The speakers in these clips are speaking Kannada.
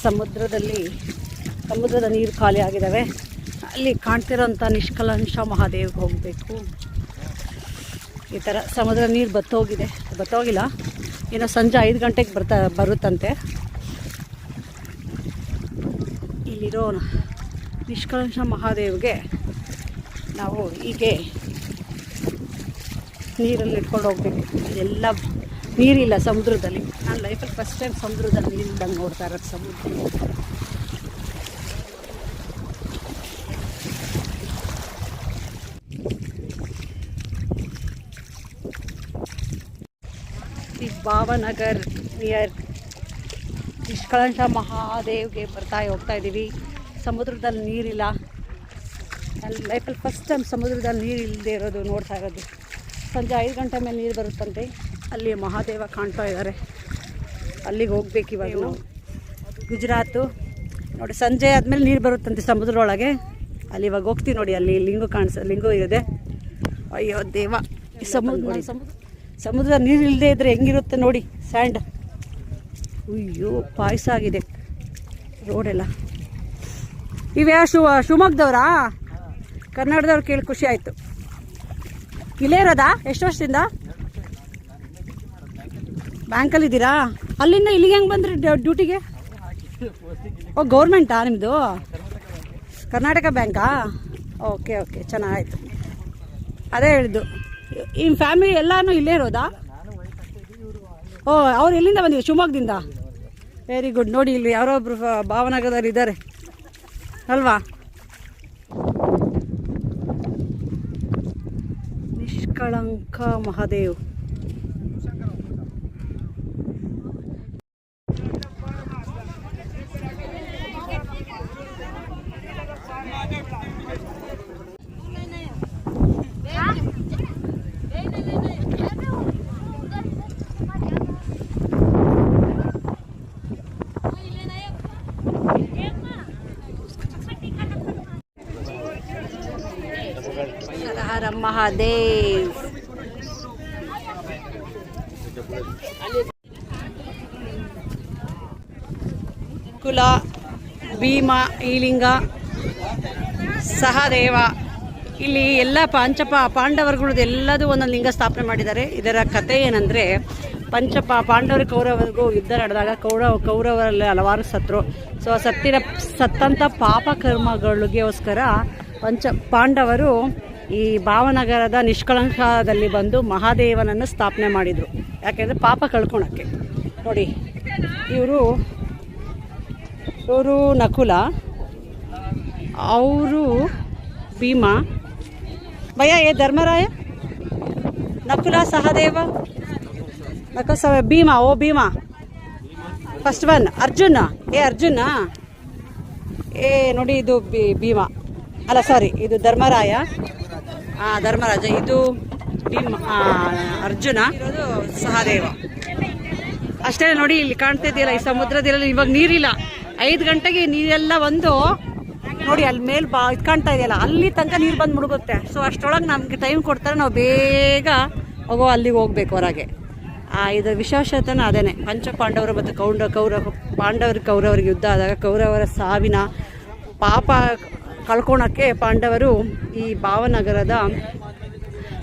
ಸಮುದ್ರದ ನೀರು ಖಾಲಿ ಆಗಿದ್ದಾವೆ. ಅಲ್ಲಿ ಕಾಣ್ತಿರೋಂಥ ನಿಷ್ಕಲಂಶ ಮಹಾದೇವ್ಗೆ ಹೋಗಬೇಕು. ಈ ಥರ ಸಮುದ್ರ ನೀರು ಬತ್ತೋಗಿಲ್ಲ, ಇನ್ನು ಸಂಜೆ 5 ಗಂಟೆಗೆ ಬರುತ್ತಂತೆ. ಇಲ್ಲಿರೋ ನಿಷ್ಕಲಂಶ ಮಹಾದೇವ್ಗೆ ನಾವು ಹೀಗೆ ನೀರಲ್ಲಿ ಇಟ್ಕೊಂಡು ಹೋಗ್ಬೇಕು. ಇದೆಲ್ಲ ನೀರಿಲ್ಲ ಸಮುದ್ರದಲ್ಲಿ. ನಾನು ಲೈಫಲ್ಲಿ ಫಸ್ಟ್ ಟೈಮ್ ಸಮುದ್ರದಲ್ಲಿ ನೀರಿಲ್ದಂಗೆ ನೋಡ್ತಾ ಇರೋದು ಸಮುದ್ರ. ಈ ಭಾವನಗರ್ ನಿಯರ್ ನಿಷ್ಕಲಂಶ ಮಹಾದೇವ್ಗೆ ಹೋಗ್ತಾ ಇದ್ದೀವಿ. ಸಮುದ್ರದಲ್ಲಿ ನೀರಿಲ್ಲ. ನನ್ನ ಲೈಫಲ್ಲಿ ಫಸ್ಟ್ ಟೈಮ್ ಸಮುದ್ರದಲ್ಲಿ ನೀರು ಇಲ್ಲದೆ ಇರೋದು ನೋಡ್ತಾ ಇರೋದು. ಸಂಜೆ 5 ಗಂಟೆ ಮೇಲೆ ನೀರು ಬರುತ್ತಂತೆ. ಅಲ್ಲಿ ಮಹಾದೇವ ಕಾಣ್ತಾ ಇದ್ದಾರೆ. ಅಲ್ಲಿಗೆ ಹೋಗ್ಬೇಕು ಇವಾಗ ನಾವು. ಗುಜರಾತು ನೋಡಿ, ಸಂಜೆ ಆದಮೇಲೆ ನೀರು ಬರುತ್ತಂತೆ ಸಮುದ್ರದೊಳಗೆ. ಅಲ್ಲಿ ಇವಾಗ ಹೋಗ್ತೀವಿ ನೋಡಿ. ಅಲ್ಲಿ ಲಿಂಗು ಇದೆ. ಅಯ್ಯೋ ದೇವ, ಸಮುದ್ರ ನೀರು ಇಲ್ಲದೆ ಇದ್ದರೆ ಹೆಂಗಿರುತ್ತೆ ನೋಡಿ. ಸ್ಯಾಂಡ್, ಅಯ್ಯೋ ಪಾಯಸ ಆಗಿದೆ ರೋಡೆಲ್ಲ. ಇವ್ಯಾ ಶಿವಮೊಗ್ಗದವ್ರಾ? ಕರ್ನಾಟಕದವ್ರು ಕೇಳಿ ಖುಷಿ ಆಯಿತು. ಇಲ್ಲೇ ಇರೋದಾ? ಎಷ್ಟು ವರ್ಷದಿಂದ ಬ್ಯಾಂಕಲ್ಲಿದ್ದೀರಾ? ಅಲ್ಲಿಂದ ಇಲ್ಲಿಗೆ ಹೆಂಗೆ ಬಂದ್ರಿ ಡ್ಯೂಟಿಗೆ? ಓ, ಗೌರ್ಮೆಂಟಾ ನಿಮ್ಮದು? ಕರ್ನಾಟಕ ಬ್ಯಾಂಕಾ? ಓಕೆ, ಚೆನ್ನಾಗಾಯ್ತು. ಅದೇ ಹೇಳಿದ್ದು. ನಿಮ್ಮ ಫ್ಯಾಮಿಲಿ ಎಲ್ಲನೂ ಇಲ್ಲೇ ಇರೋದಾ? ಓ, ಅವ್ರು ಎಲ್ಲಿಂದ ಬಂದಿದ್ರು? ಶಿವಮೊಗ್ಗದಿಂದ. Very good. ನೋಡಿ, ಇಲ್ಲಿ ಯಾರೊಬ್ರು ಭಾವನಗರದಲ್ಲಿ ಇದ್ದಾರೆ ಅಲ್ವಾ? ನಿಷ್ಕಳಂಕ ಮಹಾದೇವ್. ಹರ ಮಹಾದೇವ್. ಕುಲ, ಭೀಮ, ಈಲಿಂಗ, ಸಹದೇವ. ಇಲ್ಲಿ ಎಲ್ಲ ಪಾಂಡವರುಗಳದ್ದು ಎಲ್ಲದೂ ಒಂದೊಂದು ಲಿಂಗ ಸ್ಥಾಪನೆ ಮಾಡಿದ್ದಾರೆ. ಇದರ ಕಥೆ ಏನಂದರೆ, ಪಾಂಡವರು ಕೌರವರಿಗೂ ಯುದ್ಧ ನಡೆದಾಗ ಕೌರವರಲ್ಲಿ ಹಲವಾರು ಸತ್ರು. ಸೊ ಸತ್ತಂಥ ಪಾಪ ಕರ್ಮಗಳಿಗೋಸ್ಕರ ಪಾಂಡವರು ಈ ಭಾವನಗರದ ನಿಷ್ಕಳಂಕದಲ್ಲಿ ಬಂದು ಮಹಾದೇವನನ್ನು ಸ್ಥಾಪನೆ ಮಾಡಿದರು. ಯಾಕೆಂದರೆ ಪಾಪ ಕಳ್ಕೊಳಕ್ಕೆ. ನೋಡಿ, ಇವರು ನಕುಲ, ಅವರು ಭೀಮ. ಭಯ ಧರ್ಮರಾಯ, ನಕುಲ, ಸಹದೇವ, ಭೀಮ. ಓ ಭೀಮ ಫಸ್ಟ್ ಒನ್. ಅರ್ಜುನ ನೋಡಿ, ಇದು ಭೀಮ ಅಲ್ಲ, ಸಾರಿ, ಇದು ಧರ್ಮರಾಯ. ಧರ್ಮರಾಜ. ಇದು ಭೀಮ, ಅರ್ಜುನ. ಇರೋದು ಸಹದೇವ. ಅಷ್ಟೇ ನೋಡಿ, ಇಲ್ಲಿ ಕಾಣ್ತಾ ಇದೆಯಲ್ಲ ಈ ಸಮುದ್ರದಲ್ಲಿ ಇವಾಗ ನೀರಿಲ್ಲ. 5 ಗಂಟೆಗೆ ನೀರೆಲ್ಲ ಬಂದು ನೋಡಿ, ಅಲ್ಲಿ ಮೇಲೆ ಇದು ಕಾಣ್ತಾ ಇದೆಯಲ್ಲ, ಅಲ್ಲಿ ತನಕ ನೀರು ಬಂದು ಮುಳುಗುತ್ತೆ. ಸೊ ಅಷ್ಟರೊಳಗೆ ನಮಗೆ ಟೈಮ್ ಕೊಡ್ತಾರೆ, ನಾವು ಬೇಗ ಅಲ್ಲಿಗೆ ಹೋಗ್ಬೇಕು ಹೊರಗೆ. ಇದರ ವಿಶೇಷತೆನ ಅದೇನೆ. ಪಂಚಪಾಂಡವರು ಮತ್ತು ಕೌರವರಿಗೆ ಯುದ್ಧ ಆದಾಗ ಕೌರವರ ಸಾವಿನ ಪಾಪ ಕಳ್ಕೊಳಕ್ಕೆ ಪಾಂಡವರು ಈ ಭಾವನಗರದ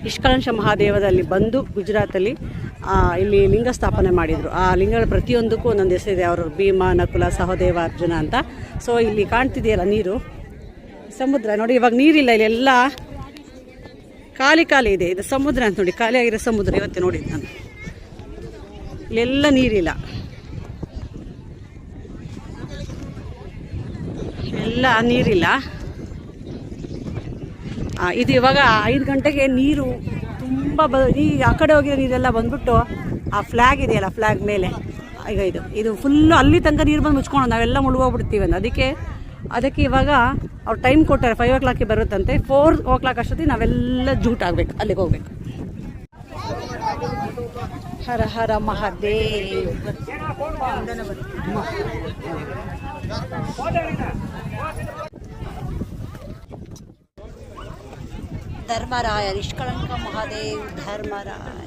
ನಿಷ್ಕಲಂಶ ಮಹಾದೇವದಲ್ಲಿ ಬಂದು ಗುಜರಾತಲ್ಲಿ ಇಲ್ಲಿ ಲಿಂಗ ಸ್ಥಾಪನೆ ಮಾಡಿದರು. ಆ ಲಿಂಗಗಳ ಪ್ರತಿಯೊಂದಕ್ಕೂ ಒಂದೊಂದು ಹೆಸರಿದೆ. ಅವರು ಭೀಮ, ನಕುಲ, ಸಹದೇವ, ಅರ್ಜುನ ಅಂತ. ಸೊ ಇಲ್ಲಿ ಕಾಣ್ತಿದೆಯಲ್ಲ ನೀರು, ಸಮುದ್ರ ನೋಡಿ. ಇವಾಗ ನೀರಿಲ್ಲ, ಇಲ್ಲೆಲ್ಲ ಖಾಲಿ ಇದೆ. ಇದು ಸಮುದ್ರ ಅಂತ ನೋಡಿ, ಖಾಲಿಯಾಗಿರೋ ಸಮುದ್ರ. ಇವತ್ತೇ ನೋಡಿ ನಾನು, ಇಲ್ಲೆಲ್ಲ ನೀರಿಲ್ಲ, ಎಲ್ಲ ನೀರಿಲ್ಲ. ಇದು ಇವಾಗ 5 ಗಂಟೆಗೆ ನೀರು ತುಂಬ ಆ ಕಡೆ ಹೋಗಿರೋ ನೀರೆಲ್ಲ ಬಂದ್ಬಿಟ್ಟು ಆ ಫ್ಲ್ಯಾಗ್ ಇದೆಯಲ್ಲ, ಫ್ಲ್ಯಾಗ್ ಮೇಲೆ ಈಗ ಇದು ಫುಲ್ಲು ಅಲ್ಲಿ ತನಕ ನೀರು ಬಂದು ಮುಚ್ಕೊಂಡು ನಾವೆಲ್ಲ ಮುಳುಗೋಗ್ಬಿಡ್ತೀವಿ ಅಂತ. ಅದಕ್ಕೆ ಇವಾಗ ಅವ್ರು ಟೈಮ್ ಕೊಟ್ಟಾರೆ. 5 o'clock ಬರುತ್ತಂತೆ. 4 o'clock ಅಷ್ಟೊತ್ತಿಗೆ ನಾವೆಲ್ಲ ಜೂಟ್ ಆಗಬೇಕು, ಅಲ್ಲಿಗೆ ಹೋಗ್ಬೇಕು. ಹರ ಹರ ಮಹಾದೇವ್. ಧರ್ಮರಾಯ, ನಿಷ್ಕಳಂಕ ಮಹಾದೇವ್ ಧರ್ಮರಾಯ.